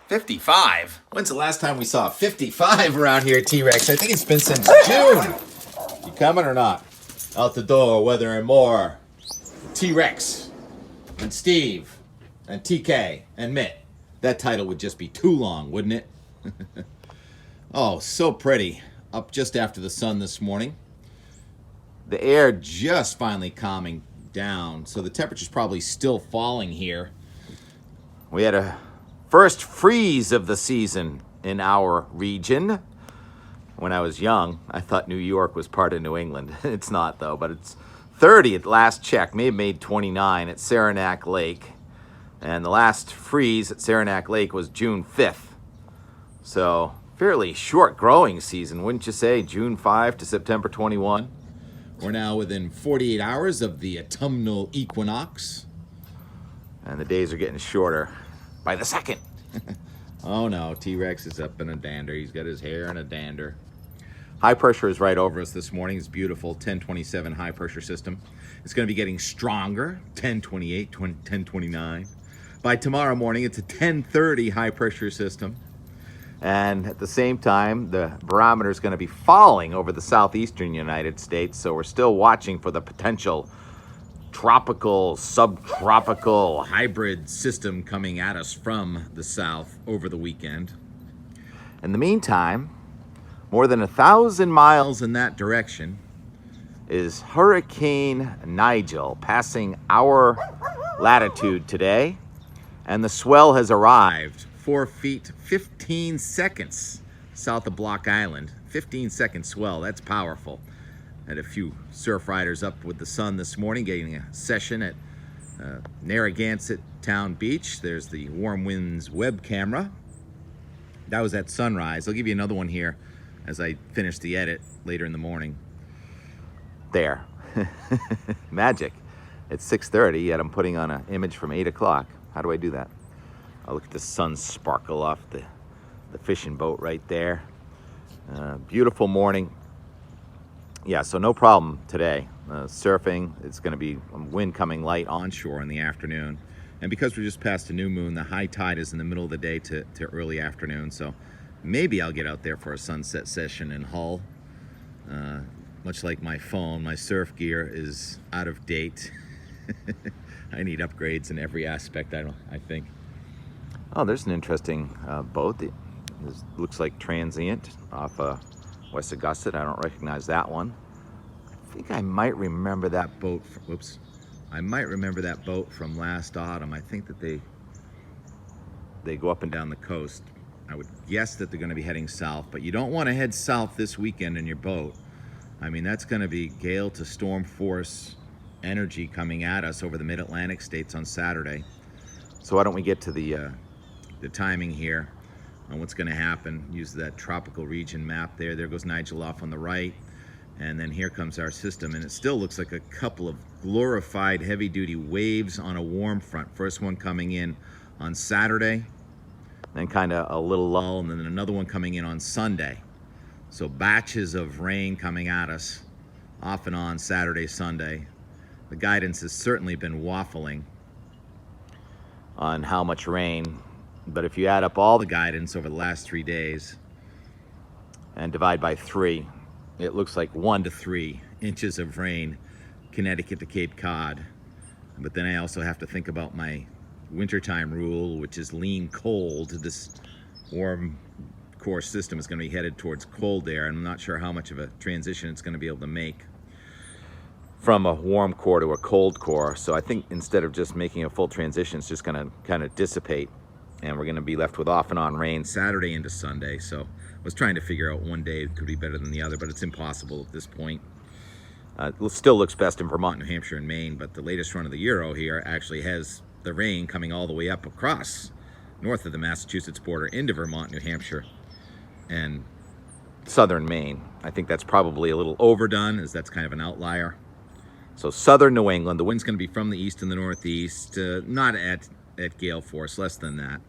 55? When's the last time we saw 55 around here, T-Rex? I think it's been since June. You coming or not? Out the door, weather and more. T-Rex and Steve and TK and Mitt. That title would just be too long, wouldn't it? Oh, so pretty. Up just after the sun this morning. The air just finally calming down, so the temperature's probably still falling here. We had a first freeze of the season in our region. When I was young, I thought New York was part of New England. It's not, though, but it's 30 at last check. May have made 29 at Saranac Lake. And the last freeze at Saranac Lake was June 5th. So, fairly short growing season, wouldn't you say? June 5 to September 21. We're now within 48 hours of the autumnal equinox. And the days are getting shorter by the second. Oh no, T-Rex is up in a dander. He's got his hair in a dander. High pressure is right over us this morning. It's beautiful, 1027 high pressure system. It's going to be getting stronger, 1028, 1029. By tomorrow morning, it's a 1030 high pressure system. And at the same time, the barometer is going to be falling over the southeastern United States. So we're still watching for the potential tropical, subtropical hybrid system coming at us from the south over the weekend. In the meantime, more than 1,000 miles in that direction is Hurricane Nigel passing our latitude today. And the swell has arrived 4 feet 15 seconds south of Block Island. 15-second swell, that's powerful. Had a few surf riders up with the sun this morning, getting a session at Narragansett Town Beach. There's the Warm Winds web camera. That was at sunrise. I'll give you another one here as I finish the edit later in the morning. There. Magic. It's 6:30, yet I'm putting on an image from 8 o'clock. How do I do that? I'll look at the sun sparkle off the fishing boat right there. Beautiful morning. Yeah, so no problem today. Surfing, it's going to be wind coming light onshore in the afternoon. And because we're just past a new moon, the high tide is in the middle of the day to early afternoon. So maybe I'll get out there for a sunset session in Hull. Much like my phone, my surf gear is out of date. I need upgrades in every aspect, I think. Oh, there's an interesting boat. It looks like transient off West Augusta. I don't recognize that one. I think I might remember that boat. I might remember that boat from last autumn. I think that they go up and down the coast. I would guess that they're going to be heading south, but you don't want to head south this weekend in your boat. I mean, that's going to be gale to storm force energy coming at us over the mid-Atlantic states on Saturday. So why don't we get to the timing here on what's going to happen. Use that tropical region map there. There goes Nigel off on the right. And then here comes our system. And it still looks like a couple of glorified heavy-duty waves on a warm front. First one coming in on Saturday, then kind of a little lull, and then another one coming in on Sunday. So batches of rain coming at us off and on Saturday, Sunday. The guidance has certainly been waffling on how much rain. But if you add up all the guidance over the last 3 days and divide by 3, it looks like 1 to 3 inches of rain, Connecticut to Cape Cod. But then I also have to think about my wintertime rule, which is lean cold. This warm core system is going to be headed towards cold air, and I'm not sure how much of a transition it's going to be able to make from a warm core to a cold core. So I think instead of just making a full transition, it's just going to kind of dissipate. And we're going to be left with off and on rain Saturday into Sunday. So I was trying to figure out one day could be better than the other, but it's impossible at this point. It still looks best in Vermont, New Hampshire, and Maine, but the latest run of the Euro here actually has the rain coming all the way up across north of the Massachusetts border into Vermont, New Hampshire, and southern Maine. I think that's probably a little overdone, as that's kind of an outlier. So southern New England, the wind's going to be from the east and the northeast, not at gale force, less than that.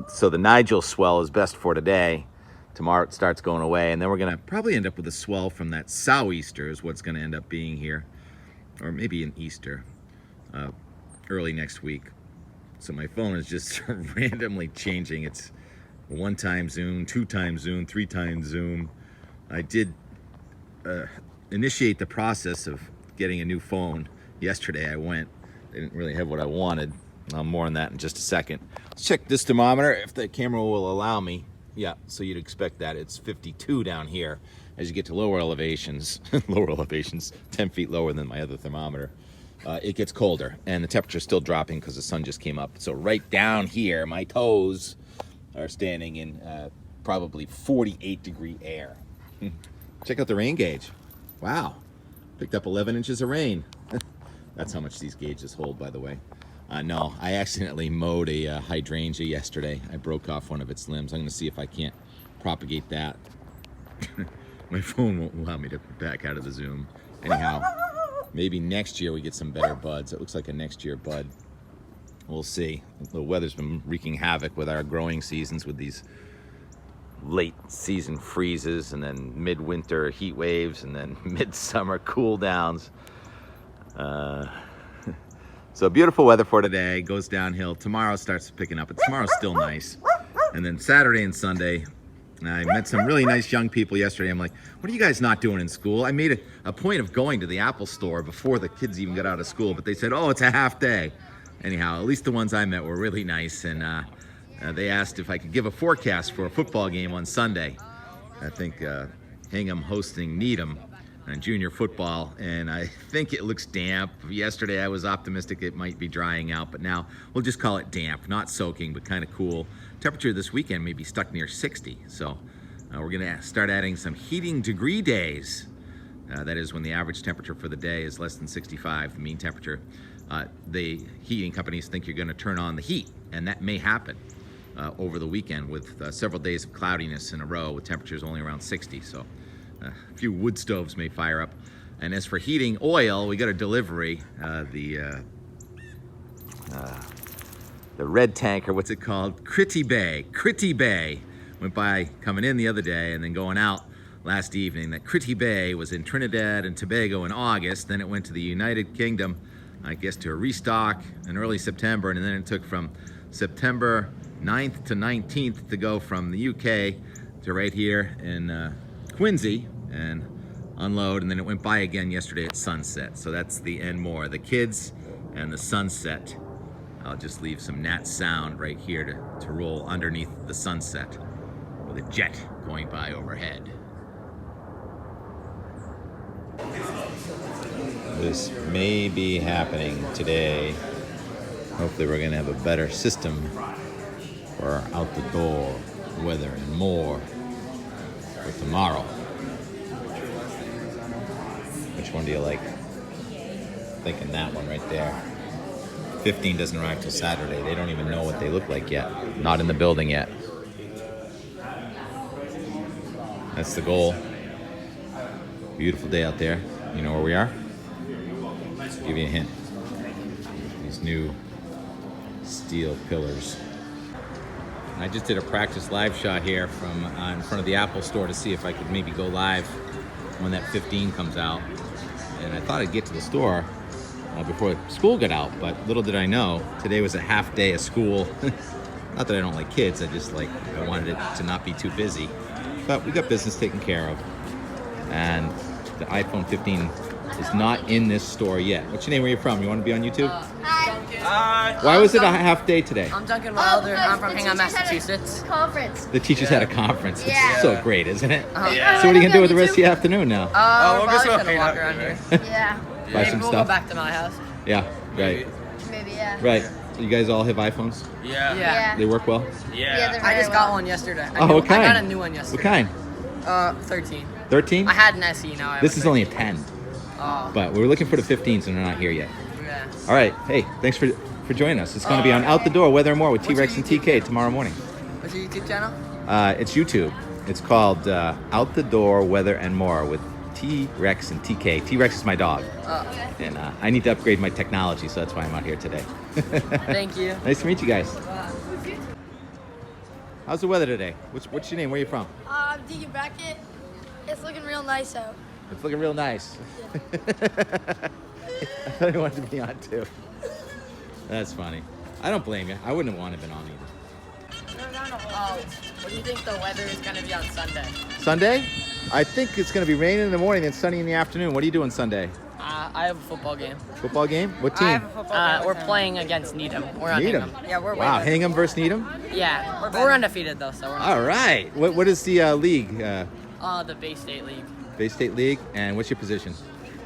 So the Nigel swell is best for today. Tomorrow it starts going away, and then we're going to probably end up with a swell from that sou'easter is what's going to end up being here, or maybe an easter early next week. So my phone is just randomly changing. It's 1-time zoom, 2-time zoom, 3-time zoom. I did initiate the process of getting a new phone yesterday. They didn't really have what I wanted. More on that in just a second. Let's check this thermometer if the camera will allow me. Yeah, so you'd expect that. It's 52 down here. As you get to lower elevations, 10 feet lower than my other thermometer, it gets colder, and the temperature's still dropping because the sun just came up. So right down here, my toes are standing in probably 48-degree air. Check out the rain gauge. Wow, picked up 11 inches of rain. That's how much these gauges hold, by the way. No, I accidentally mowed a hydrangea yesterday. I broke off one of its limbs. I'm going to see if I can't propagate that. My phone won't allow me to back out of the zoom. Anyhow, maybe next year we get some better buds. It looks like a next year bud. We'll see. The weather's been wreaking havoc with our growing seasons with these late season freezes and then midwinter heat waves and then midsummer cool downs. So beautiful weather for today. Goes downhill. Tomorrow starts picking up. But tomorrow's still nice. And then Saturday and Sunday, I met some really nice young people yesterday. I'm like, what are you guys not doing in school? I made a point of going to the Apple store before the kids even got out of school, but they said, oh, it's a half day. Anyhow, at least the ones I met were really nice, and they asked if I could give a forecast for a football game on Sunday. I think Hingham hosting Needham on junior football, and I think it looks damp. Yesterday I was optimistic it might be drying out, but now we'll just call it damp, not soaking, but kind of cool. Temperature this weekend may be stuck near 60, so we're going to start adding some heating degree days. That is when the average temperature for the day is less than 65, the mean temperature. The heating companies think you're going to turn on the heat, and that may happen over the weekend with several days of cloudiness in a row with temperatures only around 60, so a few wood stoves may fire up. And as for heating oil, we got a delivery. The red tanker, what's it called? Critty Bay went by coming in the other day and then going out last evening. That Critty Bay was in Trinidad and Tobago in August. Then it went to the United Kingdom, I guess, to a restock in early September. And then it took from September 9th to 19th to go from the UK to right here in Quincy and unload. And then it went by again yesterday at sunset. So that's the Enmore, the kids and the sunset. I'll just leave some nat sound right here to roll underneath the sunset with a jet going by overhead. This may be happening today. Hopefully we're going to have a better system for our out the door weather and more for tomorrow. Which one do you like? Thinking that one right there. 15 doesn't arrive till Saturday. They don't even know what they look like yet. Not in the building yet. That's the goal. Beautiful day out there. You know where we are? I'll give you a hint. These new steel pillars. I just did a practice live shot here from in front of the Apple store to see if I could maybe go live when that 15 comes out. And I thought I'd get to the store before school got out, but little did I know, today was a half day of school. Not that I don't like kids, I wanted it to not be too busy. But we got business taken care of. And the iPhone 15 is not in this store yet. What's your name? Where are you from? You want to be on YouTube? Hi. Why was it a half day today? I'm Duncan Wilder. I'm from Hingham, Massachusetts. Conference. The teachers had a conference. Yeah. It's so great, isn't it? Yeah. So what are you going to do with the rest of the afternoon now? We're probably just gonna walk around here. Yeah. Buy Maybe some we'll stuff? go back to my house. Yeah, right. Maybe, yeah. Right. You guys all have iPhones? Yeah. Yeah. They work well? Yeah, they're I just very got well. one yesterday. What kind? I got a new one yesterday. What kind? 13. 13? I had an SE, now I have This a is only a 13. 10. Oh. But we were looking for the 15s and they're not here yet. Yeah. All right. Hey, thanks for joining us. It's going to be on Out the Door, Weather and More with What's your T-Rex and YouTube TK tomorrow morning. What's your YouTube channel? It's YouTube. It's called Out the Door, Weather and More with T-Rex and TK. T-Rex is my dog. Oh. And I need to upgrade my technology, so that's why I'm out here today. Thank you. Nice to meet you guys. How's the weather today? What's your name? Where are you from? Deacon Brackett. It's looking real nice out. It's looking real nice. I thought you wanted to be on too. That's funny. I don't blame you. I wouldn't want to have been on either. What do you think the weather is going to be on Sunday? Sunday? I think it's going to be raining in the morning and sunny in the afternoon. What are you doing Sunday? I have a football game. Football game? What team? We're playing against Needham. We're on Needham. Hingham. Yeah, we're Wow, way Hingham versus Needham? Yeah, we're undefeated though, so we're not. All right. What is the league? The Bay State League. Bay State League. And what's your position?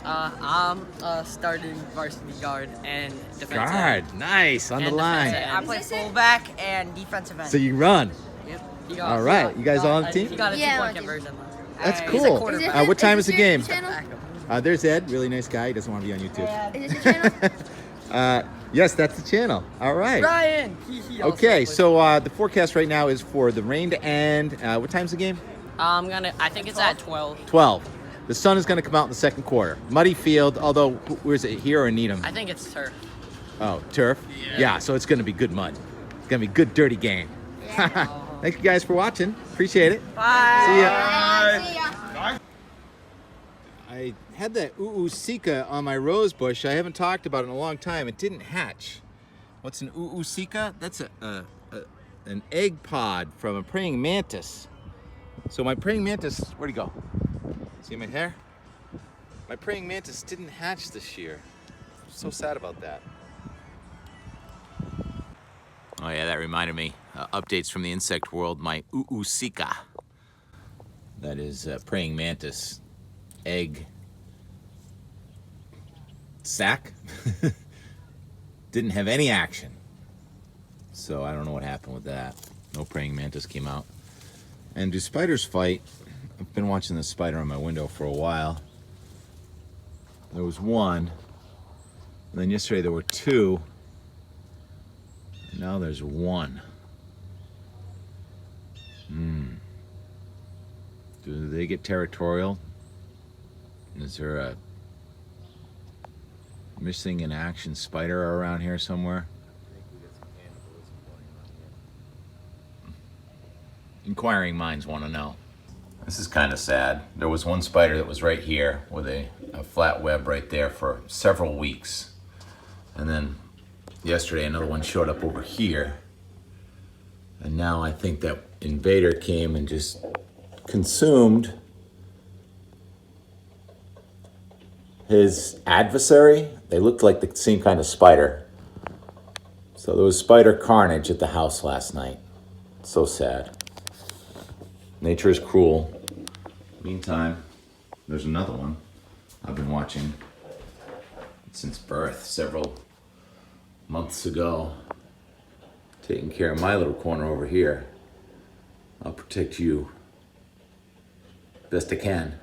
I'm starting varsity guard and defensive Guard. end. Nice. On the And line. defensive I play fullback and defensive end. So you run. Yep. All right. You guys all on the team? You got a Yeah, 2-point on the team. conversion. That's He's a cool. quarterback. What time is the this your game? channel? There's Ed. Really nice guy. He doesn't want to be on YouTube. Is this your channel? Yes, that's the channel. All right. Ryan. He also Okay, plays. so the forecast right now is for the rain to end. What time's the game? I think it's at 12. 12. The sun is going to come out in the second quarter. Muddy field, although, where's it, here or Needham? I think it's turf. Oh, turf? Yeah, so it's going to be good mud. It's going to be a good, dirty game. Thank you guys for watching. Appreciate it. Bye. See ya. See ya. I had that uusika on my rose bush. I haven't talked about it in a long time. It didn't hatch. What's an uusika? That's an egg pod from a praying mantis. So my praying mantis, where'd he go? See my hair? My praying mantis didn't hatch this year. I'm so sad about that. Oh yeah, that reminded me. Updates from the insect world. My uusika. That is praying mantis egg sac. Didn't have any action. So I don't know what happened with that. No praying mantis came out. And do spiders fight? I've been watching the spider on my window for a while. There was one, and then yesterday there were two, and now there's one. Do they get territorial? Is there a missing in action spider around here somewhere? Inquiring minds want to know. This is kind of sad. There was one spider that was right here with a flat web right there for several weeks. And then yesterday another one showed up over here. And now I think that invader came and just consumed his adversary. They looked like the same kind of spider. So there was spider carnage at the house last night. So sad. Nature is cruel. Meantime, there's another one I've been watching since birth, several months ago. Taking care of my little corner over here. I'll protect you best I can.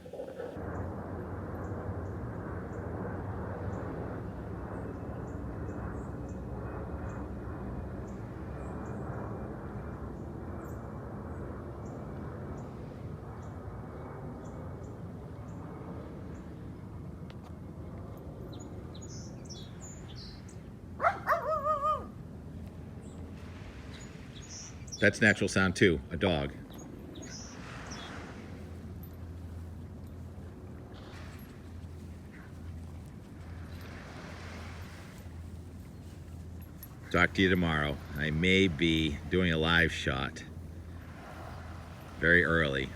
That's natural sound too, a dog. Talk to you tomorrow. I may be doing a live shot very early,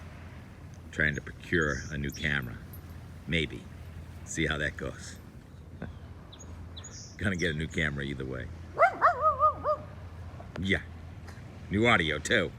trying to procure a new camera. Maybe. See how that goes. Gonna get a new camera either way. Yeah. New audio too.